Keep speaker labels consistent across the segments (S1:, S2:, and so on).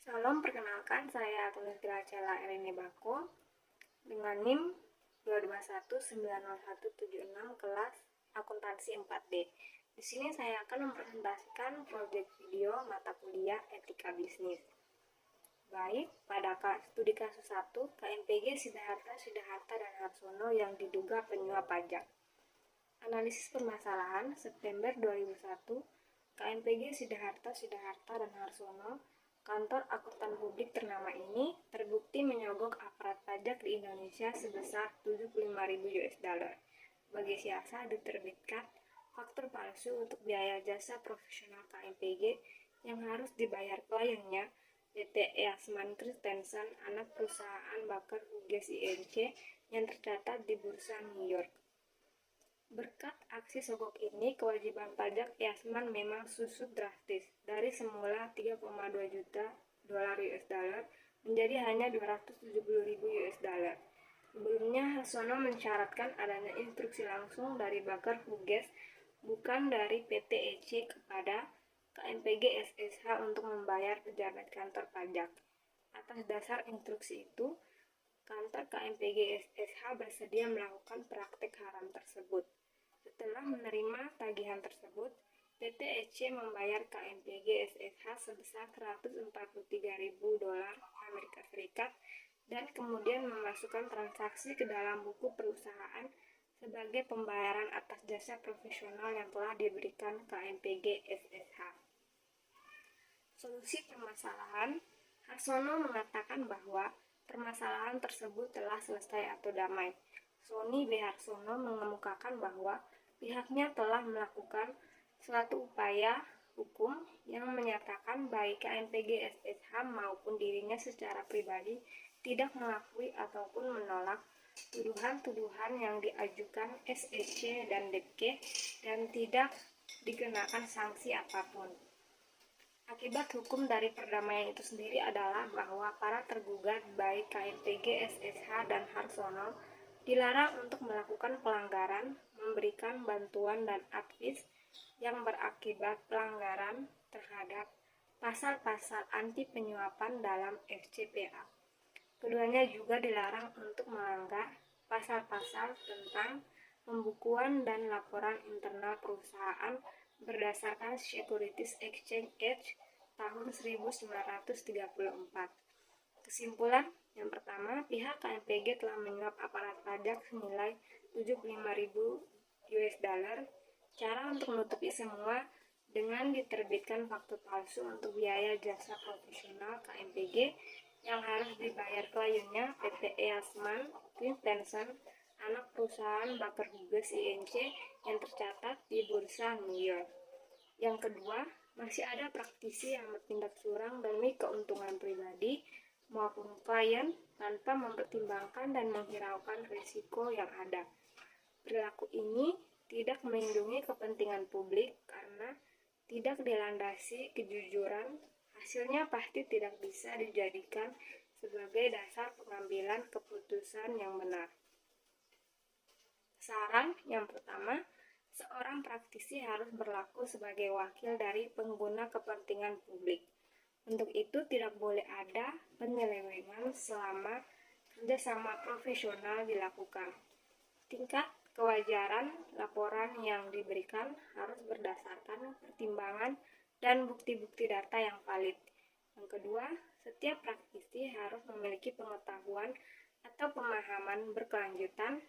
S1: Salam, perkenalkan saya Tulis Gracela Erini Bako dengan NIM 221907176 kelas akuntansi 4D. Di sini saya akan mempresentasikan proyek video mata kuliah etika bisnis. Baik, pada studi kasus 1, KMPG Sidaharta dan Harsono yang diduga penyuap pajak. Analisis permasalahan September 2001, KMPG Sidaharta dan Harsono, kantor akuntan publik ternama ini terbukti menyogok aparat pajak di Indonesia sebesar 75.000 US dollar. Bagi siasa diterbitkan faktur palsu untuk biaya jasa profesional KMPG yang harus dibayar kliennya, PT Eastman Christensen, anak perusahaan Baker Hughes INC yang tercatat di Bursa New York. Berkat aksi sogok ini, kewajiban pajak Eastman memang susut drastis dari semula 3,2 juta dolar US dollar menjadi hanya 270.000 US dollar. Sebelumnya, Harsono mensyaratkan adanya instruksi langsung dari Baker Hughes bukan dari PT EC kepada KMPG SSH untuk membayar pejabat kantor pajak. Atas dasar instruksi itu, kantor KMPG SSH bersedia melakukan praktek haram tersebut. Setelah menerima tagihan tersebut, PT EC membayar KMPG SSH sebesar 143.000 dolar Amerika Serikat dan kemudian memasukkan transaksi ke dalam buku perusahaan sebagai pembayaran atas jasa profesional yang telah diberikan KMPG SSH. Solusi permasalahan, Harsono mengatakan bahwa permasalahan tersebut telah selesai atau damai. Sony B. Harsono mengemukakan bahwa pihaknya telah melakukan suatu upaya hukum yang menyatakan baik KMPG SSH maupun dirinya secara pribadi tidak mengakui ataupun menolak tuduhan-tuduhan yang diajukan SEC dan DPK dan tidak dikenakan sanksi apapun. Akibat hukum dari perdamaian itu sendiri adalah bahwa para tergugat baik KMPG SSH dan Harsono dilarang untuk melakukan pelanggaran, memberikan bantuan dan advis yang berakibat pelanggaran terhadap pasal-pasal anti penyuapan dalam FCPA. Keduanya juga dilarang untuk melanggar pasal-pasal tentang pembukuan dan laporan internal perusahaan berdasarkan Securities Exchange Act tahun 1934. Kesimpulan, yang pertama, pihak KMPG telah menyuap aparat pajak senilai 75.000 US dollar. Cara untuk menutupi semua dengan diterbitkan faktur palsu untuk biaya jasa profesional KMPG yang harus dibayar kliennya PT Eastman Christensen, anak perusahaan Baker Hughes INC yang tercatat di Bursa New York. Yang kedua, masih ada praktisi yang bertindak curang demi keuntungan pribadi maupun klien tanpa mempertimbangkan dan menghiraukan risiko yang ada. Perilaku ini tidak melindungi kepentingan publik karena tidak dilandasi kejujuran. Hasilnya pasti tidak bisa dijadikan sebagai dasar pengambilan keputusan yang benar. Saran yang pertama, seorang praktisi harus berlaku sebagai wakil dari pengguna kepentingan publik. Untuk itu tidak boleh ada penyelewengan selama kerjasama profesional dilakukan. Tingkat kewajaran laporan yang diberikan harus berdasarkan pertimbangan dan bukti-bukti data yang valid. Yang kedua, setiap praktisi harus memiliki pengetahuan atau pemahaman berkelanjutan,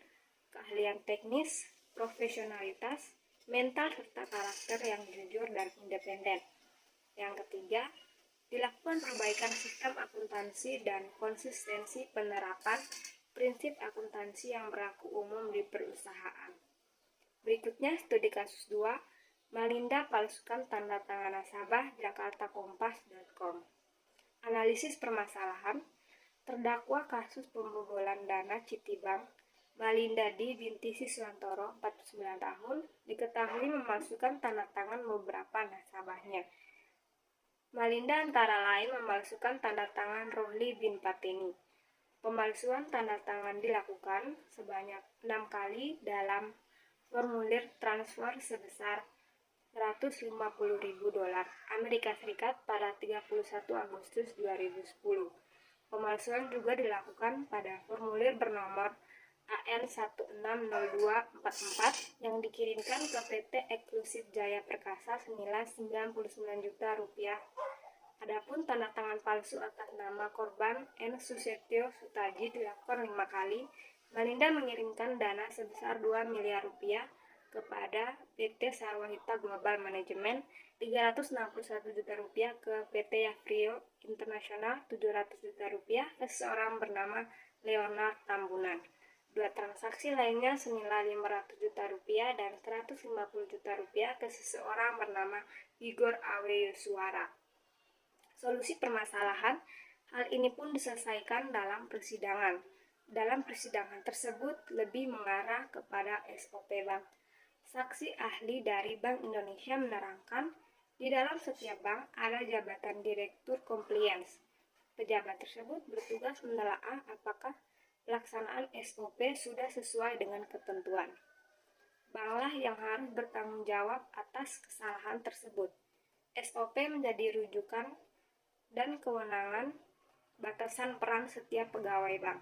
S1: keahlian teknis, profesionalitas, mental serta karakter yang jujur dan independen. Yang ketiga, dilakukan perbaikan sistem akuntansi dan konsistensi penerapan prinsip akuntansi yang berlaku umum di perusahaan. Berikutnya studi kasus 2, Malinda palsukan tanda tangan nasabah jakartakompas.com. Analisis permasalahan, terdakwa kasus pembobolan dana Citibank Malinda D. binti Siswantoro, 49 tahun, diketahui memalsukan tanda tangan beberapa nasabahnya. Malinda antara lain memalsukan tanda tangan Rohli bin Pateni. Pemalsuan tanda tangan dilakukan sebanyak 6 kali dalam formulir transfer sebesar $150.000 Amerika Serikat pada 31 Agustus 2010. Pemalsuan juga dilakukan pada formulir bernomor AN160244 yang dikirimkan ke PT Eksklusif Jaya Perkasa senilai Rp99 juta. Adapun tanda tangan palsu atas nama korban N. Susetio Sutaji dilakukan 5 kali. Malinda mengirimkan dana sebesar Rp2 miliar kepada PT Sarwahita Global Management, Rp361 juta ke PT Yafrio International, Rp700 juta ke seseorang bernama Leonard Tambunan. 2 transaksi lainnya senilai Rp500 juta dan Rp150 juta ke seseorang bernama Igor Aweyuswara. Solusi permasalahan, hal ini pun diselesaikan dalam persidangan. Dalam persidangan tersebut lebih mengarah kepada SOP bank. Saksi ahli dari Bank Indonesia menerangkan, di dalam setiap bank ada jabatan Direktur Compliance. Pejabat tersebut bertugas menelaah apakah pelaksanaan SOP sudah sesuai dengan ketentuan. Banklah yang harus bertanggung jawab atas kesalahan tersebut. SOP menjadi rujukan dan kewenangan batasan peran setiap pegawai bank.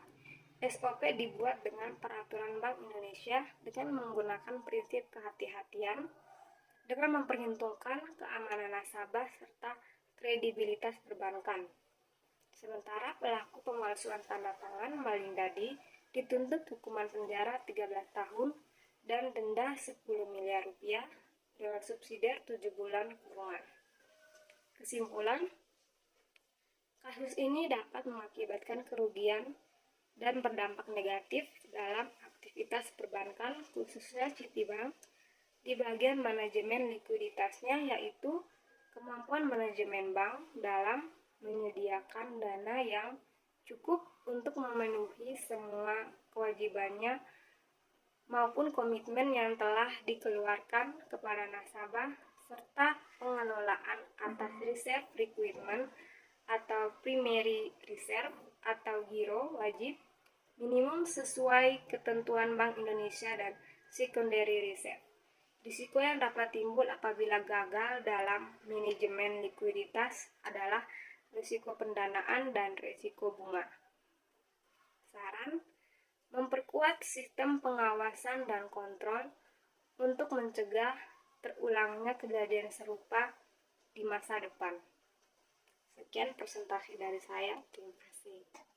S1: SOP dibuat dengan peraturan Bank Indonesia dengan menggunakan prinsip kehati-hatian, dengan memperhitungkan keamanan nasabah serta kredibilitas perbankan. Sementara pelaku pemalsuan tanda tangan Malinda dituntut hukuman penjara 13 tahun dan denda Rp10 miliar dengan subsidiar 7 bulan kurungan. Kesimpulan, kasus ini dapat mengakibatkan kerugian dan berdampak negatif dalam aktivitas perbankan, khususnya Citibank, di bagian manajemen likuiditasnya, yaitu kemampuan manajemen bank dalam menyediakan dana yang cukup untuk memenuhi semua kewajibannya maupun komitmen yang telah dikeluarkan kepada nasabah, serta pengelolaan atas reserve requirement atau primary reserve atau giro wajib minimum sesuai ketentuan Bank Indonesia dan secondary reserve. Risiko yang dapat timbul apabila gagal dalam manajemen likuiditas adalah risiko pendanaan dan risiko bunga. Saran, memperkuat sistem pengawasan dan kontrol untuk mencegah terulangnya kejadian serupa di masa depan. Sekian presentasi dari saya. Terima kasih.